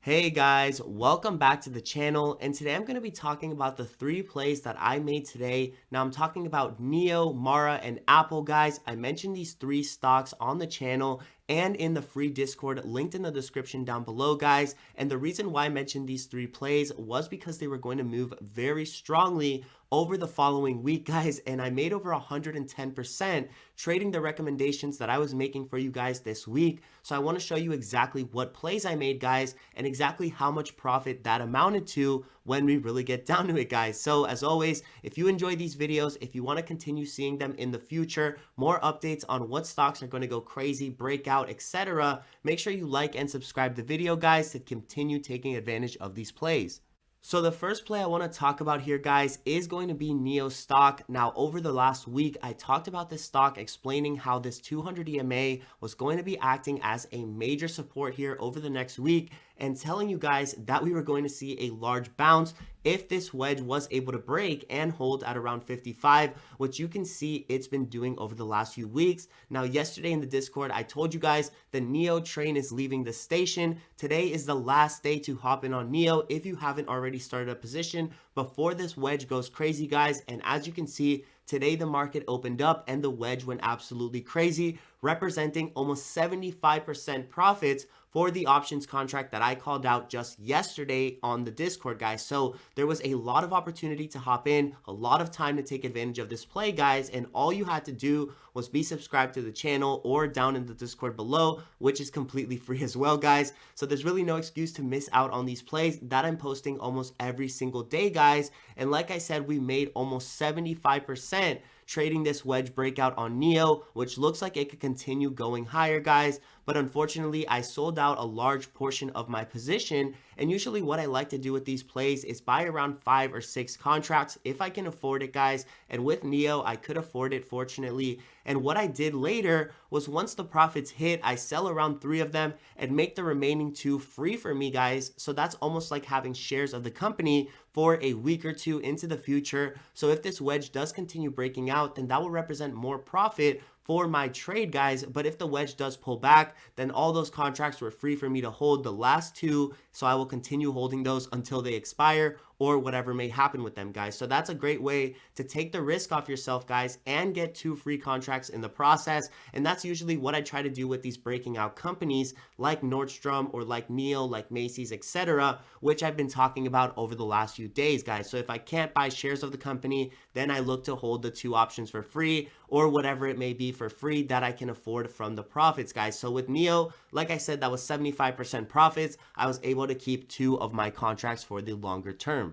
Hey guys, welcome back to the channel, and today I'm going to be talking about the three plays that I made today. Now I'm talking about NIO, Mara, and Apple, guys. I mentioned these three stocks on the channel and in the free Discord linked in the description down below, guys. And the reason why I mentioned these three plays was because they were going to move very strongly over the following week, guys, and I made over 110% trading the recommendations that I was making for you guys this week. So I want to show you exactly what plays I made, guys, and exactly how much profit that amounted to when we really get down to it, guys. So as always, if you enjoy these videos, if you want to continue seeing them in the future, more updates on what stocks are going to go crazy, breakout, etc., make sure you like and subscribe the video, guys, to continue taking advantage of these plays. So the first play I want to talk about here, guys, is going to be NIO stock. Now, over the last week, I talked about this stock, explaining how this 200 EMA was going to be acting as a major support here over the next week, and telling you guys that we were going to see a large bounce if this wedge was able to break and hold at around 55, which you can see it's been doing over the last few weeks. Now, yesterday in the Discord, I told you guys the NIO train is leaving the station. Today is the last day to hop in on NIO if you haven't already started a position before this wedge goes crazy, guys. And as you can see, today the market opened up and the wedge went absolutely crazy, representing almost 75% profits for the options contract that I called out just yesterday on the Discord, guys. So there was a lot of opportunity to hop in, a lot of time to take advantage of this play, guys, and all you had to do was be subscribed to the channel or down in the Discord below, which is completely free as well, guys. So there's really no excuse to miss out on these plays that I'm posting almost every single day, guys. And like I said, we made almost 75% trading this wedge breakout on NIO, which looks like it could continue going higher, guys. But unfortunately, I sold out a large portion of my position. And usually what I like to do with these plays is buy around 5 or 6 contracts if I can afford it, guys. And with NIO, I could afford it, fortunately. And what I did later was, once the profits hit, I sell around 3 of them and make the remaining 2 free for me, guys. So that's almost like having shares of the company for a week or two into the future. So if this wedge does continue breaking out, then that will represent more profit for my trade, guys. But if the wedge does pull back, then all those contracts were free for me to hold the last 2. So I will continue holding those until they expire or whatever may happen with them, guys. So that's a great way to take the risk off yourself, guys, and get 2 free contracts in the process. And that's usually what I try to do with these breaking out companies like Nordstrom or like NIO, like Macy's, etc., which I've been talking about over the last few days, guys. So if I can't buy shares of the company, then I look to hold the 2 options for free or whatever it may be for free that I can afford from the profits, guys. So with NIO, like I said, that was 75% profits. I was able to keep 2 of my contracts for the longer term.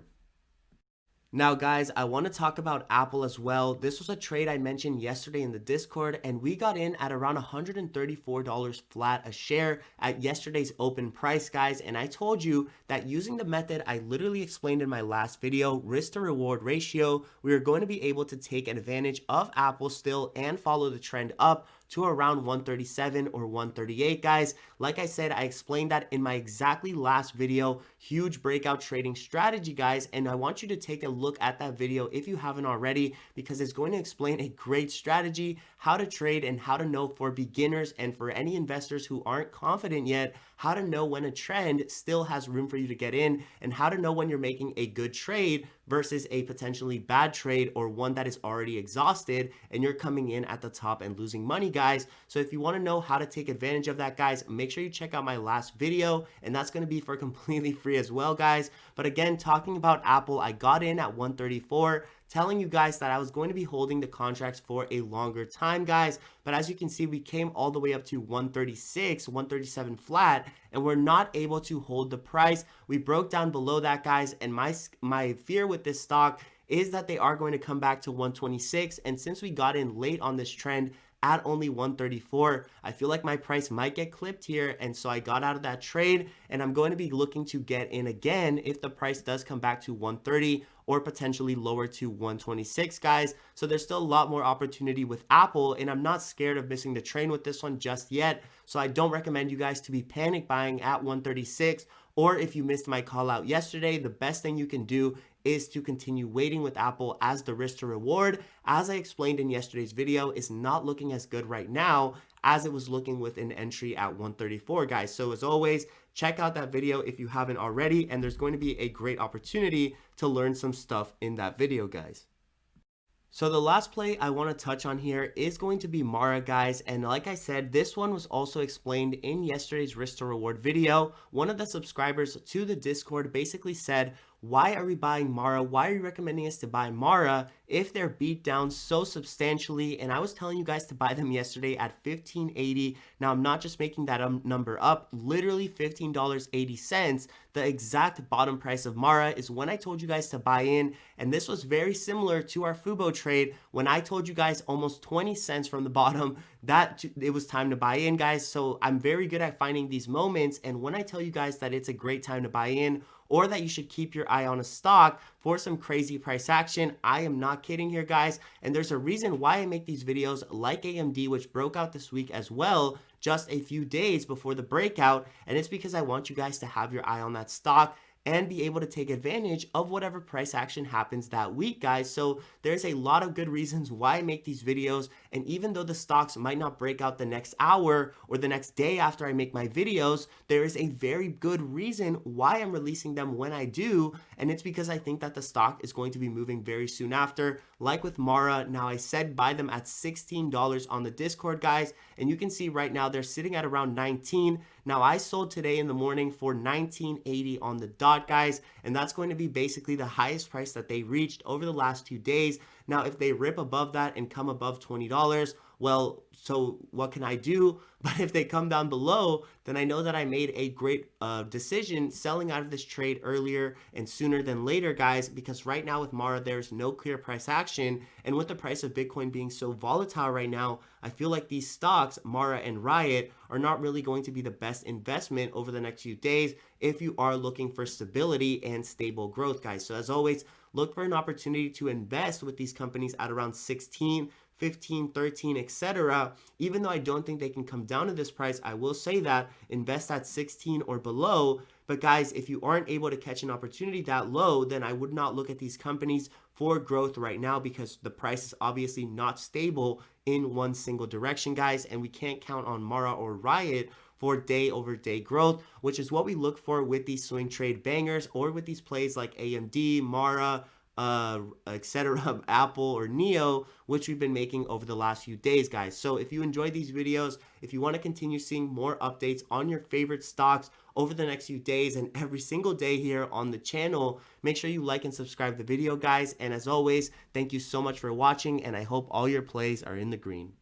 Now, guys, I want to talk about Apple as well. This was a trade I mentioned yesterday in the Discord, and we got in at around $134 flat a share at yesterday's open price, guys. And I told you that using the method I literally explained in my last video, risk to reward ratio, we are going to be able to take advantage of Apple still and follow the trend up to around 137 or 138, guys. Like I said, I explained that in my exactly last video, huge breakout trading strategy, guys, and I want you to take a look at that video if you haven't already, because it's going to explain a great strategy, how to trade, and how to know for beginners and for any investors who aren't confident yet, how to know when a trend still has room for you to get in, and how to know when you're making a good trade versus a potentially bad trade or one that is already exhausted and you're coming in at the top and losing money, guys. So if you want to know how to take advantage of that, guys, make sure you check out my last video, and that's going to be for completely free as well, guys. But again, talking about Apple, I got in at 134, telling you guys that I was going to be holding the contracts for a longer time, guys. But as you can see, we came all the way up to 136, 137 flat, and we're not able to hold the price. We broke down below that, guys, and my fear with this stock is that they are going to come back to 126. And since we got in late on this trend at only 134, I feel like my price might get clipped here, and so I got out of that trade, and I'm going to be looking to get in again if the price does come back to 130 or potentially lower to 126, guys. So there's still a lot more opportunity with Apple, and I'm not scared of missing the train with this one just yet. So I don't recommend you guys to be panic buying at 136, or if you missed my call out yesterday, the best thing you can do is to continue waiting with Apple, as the risk to reward, as I explained in yesterday's video, is not looking as good right now as it was looking with an entry at 134, guys. So as always, check out that video if you haven't already, and there's going to be a great opportunity to learn some stuff in that video, guys. So the last play I want to touch on here is going to be Mara, guys. And like I said, this one was also explained in yesterday's risk to reward video. One of the subscribers to the Discord basically said, why are we buying Mara? Why are you recommending us to buy Mara if they're beat down so substantially? And I was telling you guys to buy them yesterday at $15.80. Now, I'm not just making that number up. Literally $15.80. The exact bottom price of Mara is when I told you guys to buy in. And this was very similar to our Fubo trade when I told you guys almost 20 cents from the bottom that it was time to buy in, guys. So I'm very good at finding these moments. And when I tell you guys that it's a great time to buy in, or that you should keep your eye on a stock for some crazy price action, I am not kidding here, guys. And there's a reason why I make these videos like AMD, which broke out this week as well, just a few days before the breakout. And it's because I want you guys to have your eye on that stock and be able to take advantage of whatever price action happens that week, guys. So there's a lot of good reasons why I make these videos. And even though the stocks might not break out the next hour or the next day after I make my videos, there is a very good reason why I'm releasing them when I do. And it's because I think that the stock is going to be moving very soon after. Like with Mara, now I said buy them at $16 on the Discord, guys. And you can see right now they're sitting at around 19. Now I sold today in the morning for $19.80 on the dot, guys, and that's going to be basically the highest price that they reached over the last 2 days. Now, if they rip above that and come above $20, well, so what can I do? But if they come down below, then I know that I made a great decision selling out of this trade earlier and sooner than later, guys, because right now with Mara, there's no clear price action. And with the price of Bitcoin being so volatile right now, I feel like these stocks, Mara and Riot, are not really going to be the best investment over the next few days if you are looking for stability and stable growth, guys. So as always, look for an opportunity to invest with these companies at around 16, 15, 13, etc. Even though I don't think they can come down to this price, I will say that invest at 16 or below. But guys, if you aren't able to catch an opportunity that low, then I would not look at these companies for growth right now, because the price is obviously not stable in one single direction, guys. And we can't count on Mara or Riot for day over day growth, which is what we look for with these swing trade bangers or with these plays like AMD, Mara, etc., Apple or NIO, which we've been making over the last few days, guys. So if you enjoyed these videos, if you want to continue seeing more updates on your favorite stocks over the next few days and every single day here on the channel, make sure you like and subscribe the video, guys. And as always, thank you so much for watching, and I hope all your plays are in the green.